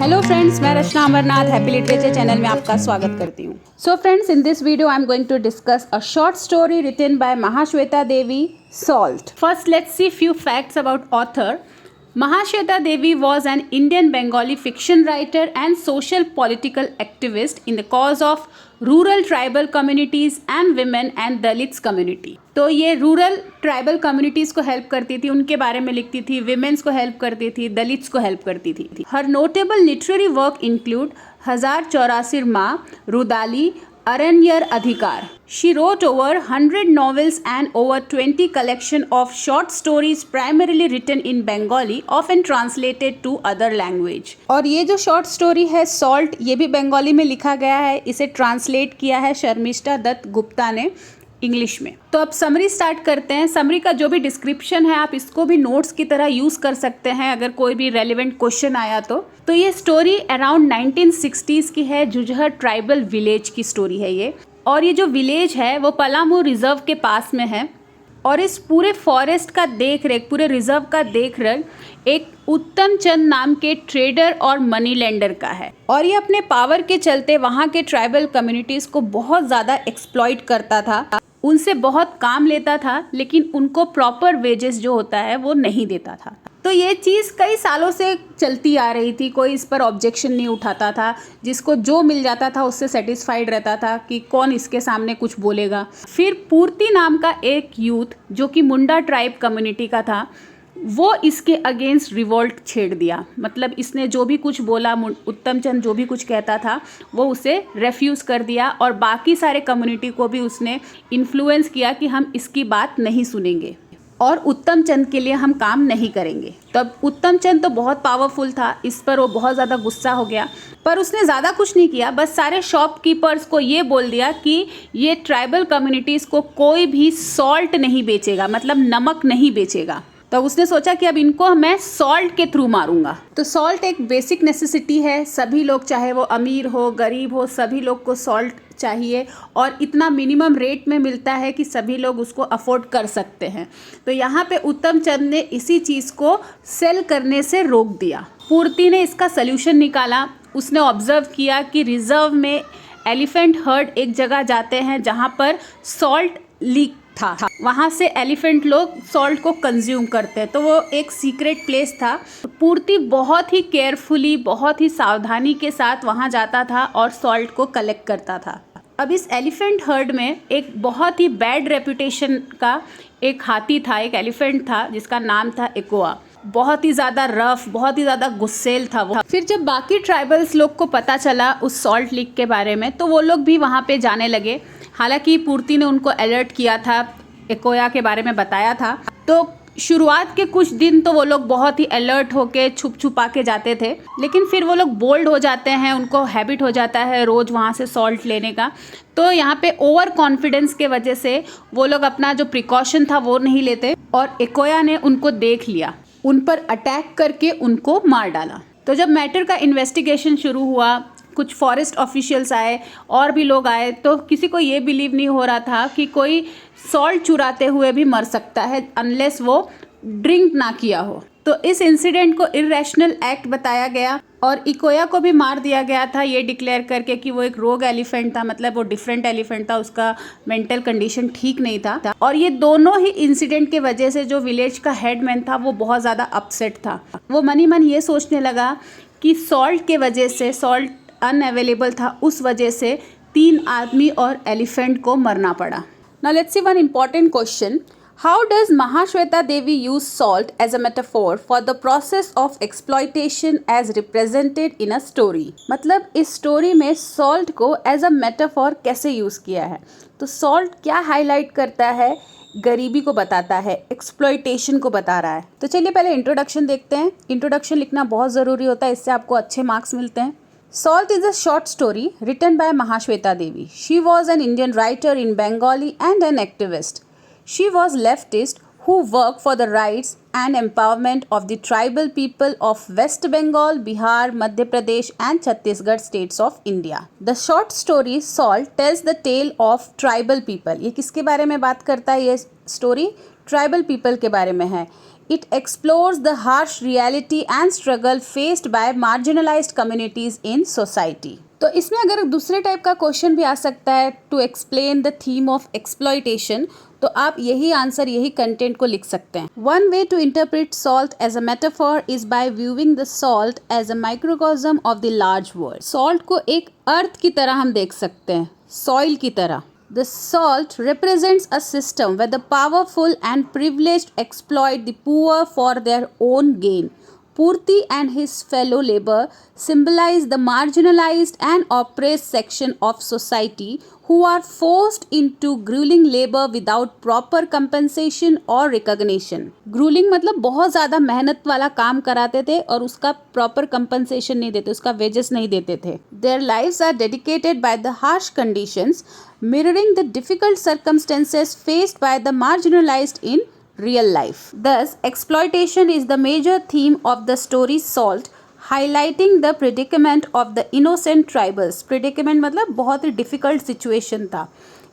Hello friends, मैं Rachna Amarnath happy literature channel में आपका स्वागत करती हूँ। So friends, in this video I am going to discuss a short story written by Mahasweta Devi, salt. First, let's see few facts about author. Mahashweta Devi was an Indian Bengali fiction writer and social political activist in the cause of rural tribal communities and women and Dalits community. तो ये rural tribal communities को help करती थी, उनके बारे में लिखती थी, विमेंस को हेल्प करती थी, दलित्स को हेल्प करती थी. हर नोटेबल लिटरेरी वर्क इंक्लूड 1084 माँ, rudali, Aranyar Adhikar. She wrote over 100 novels and over 20 collection of short stories primarily written in Bengali, often translated to other language. और ये जो शॉर्ट स्टोरी है सॉल्ट, ये भी बंगाली में लिखा गया है. इसे ट्रांसलेट किया है शर्मिष्ठा दत्त गुप्ता ने इंग्लिश में. तो अब समरी स्टार्ट करते हैं. समरी का जो भी डिस्क्रिप्शन है आप इसको भी नोट्स की तरह यूज़ कर सकते हैं अगर कोई भी रेलिवेंट क्वेश्चन आया तो ये स्टोरी अराउंड 1960s की है. जुजहर ट्राइबल विलेज की स्टोरी है ये. और ये जो विलेज है वो पलामू रिजर्व के पास में है. और इस पूरे फॉरेस्ट का देख रेख, पूरे रिजर्व का देख रेख एक उत्तम चंद नाम के ट्रेडर और मनी लेंडर का है. और ये अपने पावर के चलते वहाँ के ट्राइबल कम्युनिटीज़ को बहुत ज़्यादा एक्सप्लॉइट करता था, उनसे बहुत काम लेता था, लेकिन उनको प्रॉपर वेजेस जो होता है वो नहीं देता था. तो ये चीज़ कई सालों से चलती आ रही थी, कोई इस पर ऑब्जेक्शन नहीं उठाता था. जिसको जो मिल जाता था उससे सेटिस्फाइड रहता था कि कौन इसके सामने कुछ बोलेगा. फिर पूर्ति नाम का एक यूथ जो कि मुंडा ट्राइब कम्युनिटी का था, वो इसके अगेंस्ट रिवोल्ट छेड़ दिया. मतलब इसने जो भी कुछ बोला, उत्तम चंद जो भी कुछ कहता था वो उसे रेफ्यूज़ कर दिया. और बाकी सारे कम्युनिटी को भी उसने इन्फ्लुएंस किया कि हम इसकी बात नहीं सुनेंगे और उत्तम चंद के लिए हम काम नहीं करेंगे. तब उत्तम चंद तो बहुत पावरफुल था, इस पर वो बहुत ज़्यादा गुस्सा हो गया. पर उसने ज़्यादा कुछ नहीं किया, बस सारे शॉपकीपर्स को ये बोल दिया कि ये ट्राइबल कम्युनिटीज़ को कोई भी सॉल्ट नहीं बेचेगा, मतलब नमक नहीं बेचेगा. तो उसने सोचा कि अब इनको मैं सॉल्ट के थ्रू मारूंगा. तो सॉल्ट एक बेसिक नेसेसिटी है. सभी लोग, चाहे वो अमीर हो गरीब हो, सभी लोग को सॉल्ट चाहिए. और इतना मिनिमम रेट में मिलता है कि सभी लोग उसको अफोर्ड कर सकते हैं. तो यहाँ पे उत्तम चंद ने इसी चीज़ को सेल करने से रोक दिया. पूर्ति ने इसका सल्यूशन निकाला. उसने ऑब्जर्व किया कि रिजर्व में एलिफेंट हर्ड एक जगह जाते हैं जहाँ पर सॉल्ट लीक था. वहाँ से एलिफेंट लोग सॉल्ट को कंज्यूम करते हैं. तो वो एक सीक्रेट प्लेस था. पूर्ति बहुत ही केयरफुली, बहुत ही सावधानी के साथ वहाँ जाता था और सॉल्ट को कलेक्ट करता था. अब इस एलिफेंट हर्ड में एक बहुत ही बैड रेपुटेशन का एक हाथी था, एक एलिफेंट था जिसका नाम था एकोआ. बहुत ही ज़्यादा रफ, बहुत ही ज़्यादा गुस्सेल था वो. फिर जब बाकी ट्राइबल्स लोग को पता चला उस सॉल्ट लीक के बारे में तो वो लोग भी वहाँ पे जाने लगे. हालांकि पूर्ति ने उनको अलर्ट किया था, एकोया के बारे में बताया था. तो शुरुआत के कुछ दिन तो वो लोग बहुत ही अलर्ट होके छुप छुपा के जाते थे, लेकिन फिर वो लोग बोल्ड हो जाते हैं, उनको हैबिट हो जाता है रोज़ वहाँ से सॉल्ट लेने का. तो यहाँ पे ओवर कॉन्फिडेंस के वजह से वो लोग अपना जो प्रिकॉशन था वो नहीं लेते और एकोया ने उनको देख लिया, उन पर अटैक करके उनको मार डाला. तो जब मैटर का इन्वेस्टिगेशन शुरू हुआ, कुछ फॉरेस्ट ऑफिशियल्स आए और भी लोग आए, तो किसी को ये बिलीव नहीं हो रहा था कि कोई सॉल्ट चुराते हुए भी मर सकता है अनलेस वो ड्रिंक ना किया हो. तो इस इंसिडेंट को इरेशनल एक्ट बताया गया और इकोया को भी मार दिया गया था ये डिक्लेयर करके कि वो एक रोग एलिफेंट था, मतलब वो डिफरेंट एलिफेंट था, उसका मेंटल कंडीशन ठीक नहीं था. और ये दोनों ही इंसिडेंट के वजह से जो विलेज का हेडमैन था वो बहुत ज़्यादा अपसेट था. वो मनी मन ये सोचने लगा कि सॉल्ट के वजह से, सॉल्ट अनअवेलेबल था, उस वजह से 3 आदमी और एलिफेंट को मरना पड़ा. Now let's see one important question. How does Mahashweta Devi use salt as a metaphor for the process of exploitation as represented in a story? मतलब इस स्टोरी में सॉल्ट को एज अ मेटाफॉर कैसे use किया है. तो salt क्या highlight करता है? गरीबी को बताता है, एक्सप्लॉइटेशन को बता रहा है. तो चलिए पहले इंट्रोडक्शन देखते हैं. इंट्रोडक्शन लिखना बहुत ज़रूरी होता है, इससे आपको अच्छे मार्क्स मिलते हैं. Salt is a short story written by Mahashweta Devi. She was an Indian writer in Bengali and an activist. She was leftist who worked for the rights and empowerment of the tribal people of West Bengal, Bihar, Madhya Pradesh and Chhattisgarh states of India. The short story Salt tells the tale of tribal people. ये किसके बारे में बात करता है? ये story tribal people के बारे में है. it explores the harsh reality and struggle faced by marginalized communities in society. तो इसमें अगर दूसरे टाइप का क्वेश्चन भी आ सकता है to explain the theme of exploitation, तो आप यही आंसर, यही कंटेंट को लिख सकते हैं. One way to interpret salt as a metaphor is by viewing the salt as a microcosm of the large world. Salt को एक अर्थ की तरह हम देख सकते हैं, सॉइल की तरह. The salt represents a system where the powerful and privileged exploit the poor for their own gain. Purti and his fellow labor symbolize the marginalized and oppressed section of society who are forced into grueling labor without proper compensation or recognition. Grueling मतलब बहुत ज़्यादा मेहनत वाला काम कराते थे और उसका proper compensation नहीं देते, उसका wages नहीं देते थे. Their lives are dedicated by the harsh conditions, mirroring the difficult circumstances faced by the marginalized in real life. Thus, exploitation is the major theme of the story Salt, highlighting the predicament of the innocent tribals. Predicament मतलब बहुत ही difficult situation था.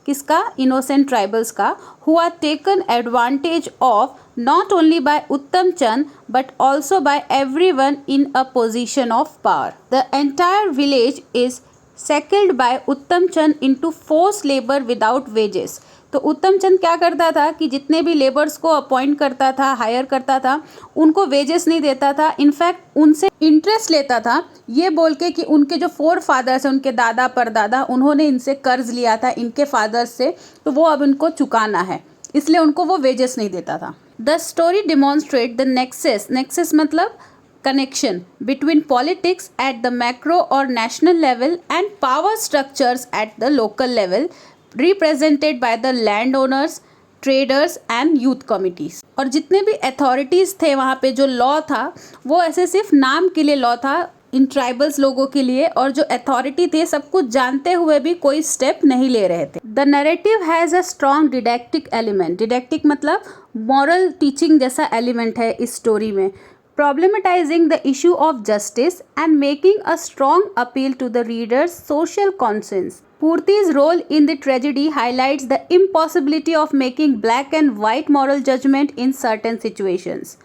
किसका? Innocent tribals का, who are taken advantage of not only by Uttam Chand but also by everyone in a position of power. The entire village is shackled by Uttam Chand into forced labor without wages. तो उत्तम चंद क्या करता था कि जितने भी labours को appoint करता था, हायर करता था, उनको वेजेस नहीं देता था. इनफैक्ट उनसे इंटरेस्ट लेता था, ये बोल के कि उनके जो 4 फादर्स हैं, उनके दादा परदादा, उन्होंने इनसे कर्ज लिया था इनके फादर्स से, तो वो अब इनको चुकाना है, इसलिए उनको वो वेजेस नहीं देता था. The story demonstrate the Nexus मतलब connection between politics at the macro or national level and power structures at the local level represented by the landowners, traders and youth committees. और जितने भी अथॉरिटीज़ थे वहाँ पे, जो लॉ था वो ऐसे सिर्फ नाम के लिए लॉ था इन ट्राइबल्स लोगों के लिए, और जो अथॉरिटी थे सब कुछ जानते हुए भी कोई स्टेप नहीं ले रहे थे. The narrative has a strong didactic element. Didactic मतलब मॉरल टीचिंग जैसा एलिमेंट है इस स्टोरी में, problematizing the issue of justice and making a strong appeal to the reader's social conscience. Purti's role in the tragedy highlights the impossibility of making black and white moral judgment in certain situations.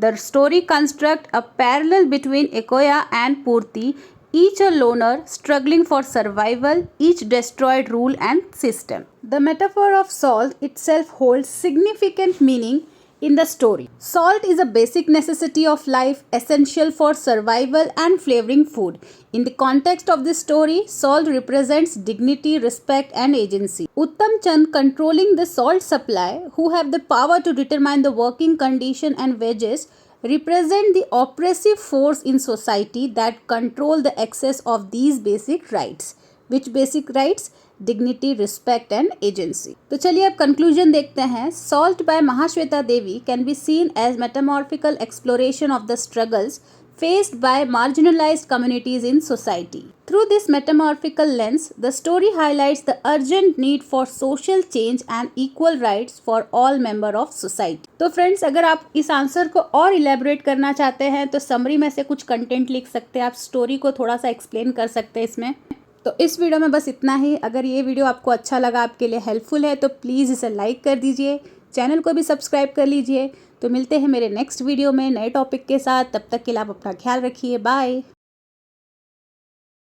The story constructs a parallel between Ekoya and Purti, each a loner struggling for survival, each destroyed rule and system. The metaphor of salt itself holds significant meaning in the story. Salt is a basic necessity of life, essential for survival and flavoring food. In the context of this story, salt represents dignity, respect and agency. Uttam Chand, controlling the salt supply, who have the power to determine the working condition and wages, represent the oppressive force in society that control the access of these basic rights. Which basic rights? Dignity, respect and agency. तो चलिए अब conclusion देखते हैं. Salt by Mahasweta Devi can be seen as metamorphical exploration of the struggles faced by marginalized communities in society. Through this metamorphical lens, the story highlights the urgent need for social change and equal rights for all members of society. तो friends, अगर आप इस answer को और elaborate करना चाहते हैं तो समरी में से कुछ कंटेंट लिख सकते हैं, आप स्टोरी को थोड़ा सा एक्सप्लेन कर सकते हैं इसमें. तो इस वीडियो में बस इतना ही. अगर ये वीडियो आपको अच्छा लगा, आपके लिए हेल्पफुल है, तो प्लीज़ इसे लाइक कर दीजिए, चैनल को भी सब्सक्राइब कर लीजिए. तो मिलते हैं मेरे नेक्स्ट वीडियो में नए टॉपिक के साथ. तब तक के लिए आप अपना ख्याल रखिए. बाय.